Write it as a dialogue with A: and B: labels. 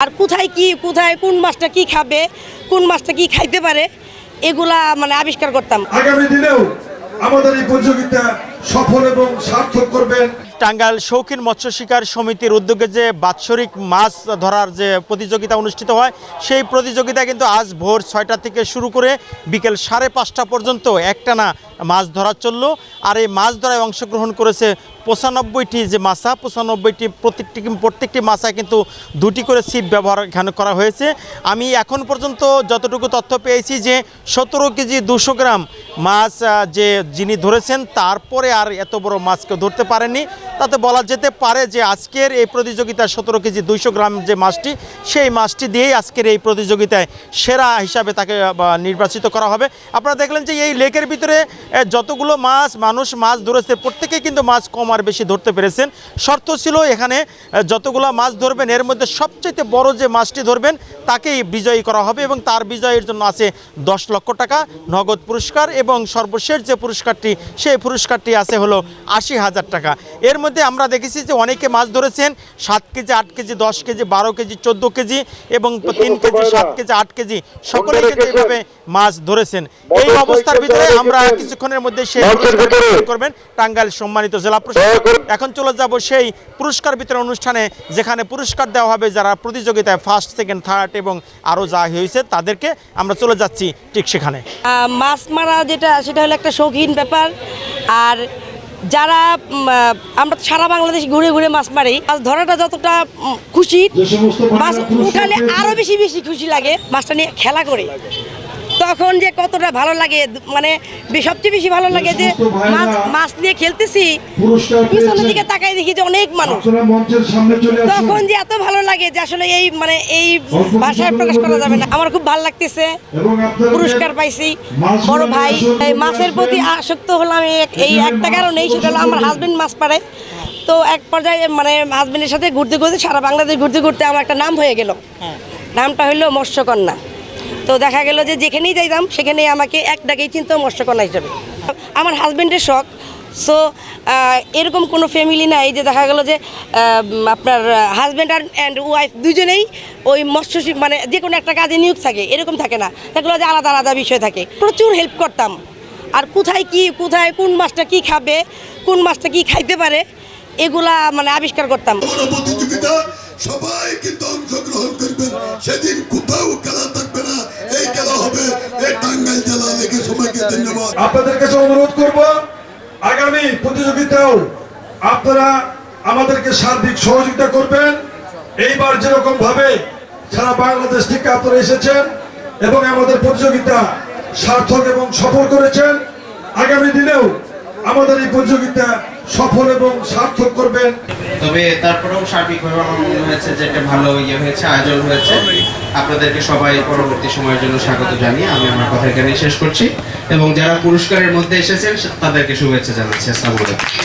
A: আর কোথায় কোন মাছটা কি খাবে, কোন মাছটা কি খাইতে পারে, এগুলা মানে আবিষ্কার করতাম।
B: আগামী দিনেও আমাদের এই প্রতিযোগিতা সফল এবং সার্থক করবেন।
C: টাঙ্গাইল শৌখিন মৎস্য শিকার সমিতির উদ্যোগে যে বাৎসরিক মাছ ধরার যে প্রতিযোগিতা অনুষ্ঠিত হয়, সেই প্রতিযোগিতা কিন্তু আজ ভোর ৬টা থেকে শুরু করে বিকেল ৫:৩০ পর্যন্ত একটানা মাছ ধরা চলল। আর এই মাছ ধরায় অংশগ্রহণ করেছে ৯৫টি যে মাছা, ৯৫টি প্রত্যেকটি মাছায় কিন্তু 2টি করে ছিপ ব্যবহার এখানে করা হয়েছে। আমি এখন পর্যন্ত যতটুকু তথ্য পেয়েছি যে ১৭ কেজি ২০০ গ্রাম মাছ যিনি ধরেছেন, তারপরে আর এত বড় মাছ কেউ ধরতে পারেনি। তাতে বলা যেতে পারে যে আজকের এই প্রতিযোগিতায় ১৭ কেজি ২০০ গ্রাম যে মাছটি, সেই মাছটি দিয়েই আজকের এই প্রতিযোগিতায় সেরা হিসাবে তাকে নির্বাচিত করা হবে। আপনারা দেখলেন যে এই লেকের ভিতরে যতগুলো মানুষ মাছ ধরেছে, প্রত্যেকেই কিন্তু মাছ কম আর বেশি ধরতে পেরেছেন। শর্ত ছিল এখানে যতগুলো মাছ ধরবেন এর মধ্যে সবচেয়ে বড় যে মাছটি ধরবেন তাকেই বিজয়ী করা হবে, এবং তার বিজয়ের জন্য আছে ১০ লক্ষ টাকা নগদ পুরস্কার, এবং সর্বশেষ যে পুরস্কারটি, সেই পুরস্কারটি আছে হলো ৮০,০০০ টাকা। এর মধ্যে আমরা দেখেছি যে অনেকে মাছ ধরেছেন ৭ KG, ৮ KG, ১০ KG, ১২ KG, ১৪ KG এবং ৩ কেজি, ৭ কেজি, ৮ কেজি সকলেই কিন্তু এইভাবে মাছ ধরেছেন। এই অবস্থার ভিতরে আমরা কিছুক্ষণের মধ্যে সেই পুরস্কার করবেন টাঙ্গাইল সম্মানিত জেলা প্রশাসক। এখন চলে যাব সেই পুরস্কার বিতরণ অনুষ্ঠানে, যেখানে পুরস্কার দেওয়া হবে যারা প্রতিযোগিতায় ফার্স্ট, সেকেন্ড, থার্ড এবং আরও যা হয়েছে তাদেরকে। আমরা চলে যাচ্ছি ঠিক সেখানে।
A: মাছ মারা সেটা হলো একটা শৌখিন ব্যাপার। আর যারা আমরা সারা বাংলাদেশ ঘুরে ঘুরে মাছ মারি, মাছ ধরাটা যতটা খুশি, মাছ উঠালে আরও বেশি খুশি লাগে। মাছটা নিয়ে খেলা করে তখন যে কতটা ভালো লাগে, মানে সবচেয়ে বেশি ভালো লাগে যে মাছ নিয়ে খেলতেছি, পিছনের দিকে তাকাই দেখি যে অনেক মানুষ, তখন যে এত ভালো লাগে যে আসলে এই ভাষায় প্রকাশ করা যাবে না। আমার খুব ভালো লাগতেছে, পুরস্কার পাইছি। বড় ভাই মাছের প্রতি আসক্ত হলাম এই একটা কারণেই, সেটা হলো আমার হাজবেন্ড মাছ পারে। তো এক পর্যায়ে হাজবেন্ডের সাথে ঘুরতে ঘুরতে সারা বাংলাদেশ ঘুরতে ঘুরতে আমার একটা নাম হয়ে গেল। নামটা হইলো মৎস্যকন্যা। তো দেখা গেল যে যেখানেই যাইতাম সেখানেই আমাকে এক ডাকেই চিনতো মৎস্যকন্যা হিসেবে। আমার হাজবেন্ডের শখ। সো এরকম কোনো ফ্যামিলি নাই যে দেখা গেল যে আপনার হাজব্যান্ড অ্যান্ড ওয়াইফ দুজনেই ওই মৎস্য যে কোনো একটা কাজে নিয়োগ থাকে, এরকম থাকে না। দেখলো যে আলাদা আলাদা বিষয় থাকে। প্রচুর হেল্প করতাম। আর কোথায় কোন মাছটা কি খাবে, কোন মাছটা কি খাইতে পারে, এগুলা আবিষ্কার করতাম।
D: সবাই কিন্তু অংশগ্রহণ করবেন। সেদিন কোথাও খেলা থাকবে না, এই খেলা হবে এই টাঙ্গাইল জেলা লেগে। সবাইকে ধন্যবাদ।
B: আপনাদের কাছে অনুরোধ করব, আগামী প্রতিযোগিতাও আপনারা আমাদেরকে সার্বিক সহযোগিতা করবেন। এইবার যেরকম ভাবে সারা বাংলাদেশ থেকে আপনারা এসেছেন এবং আমাদের প্রতিযোগিতা সার্থক এবং সফল করেছেন, আগামী দিনেও আমাদের এই প্রতিযোগিতা সফল এবং সার্থক করবেন।
E: তবে তারপরেও সার্বিকভাবে আমার মনে হয়েছে যে একটা ভালো হয়েছে, আয়োজন হয়েছে। আপনাদেরকে সবাই পরবর্তী সময়ের জন্য স্বাগত জানিয়ে আমি আমার কথা এখানে শেষ করছি, এবং যারা পুরস্কারের মধ্যে এসেছেন তাদেরকে শুভেচ্ছা জানাচ্ছি। আসসালামু আলাইকুম।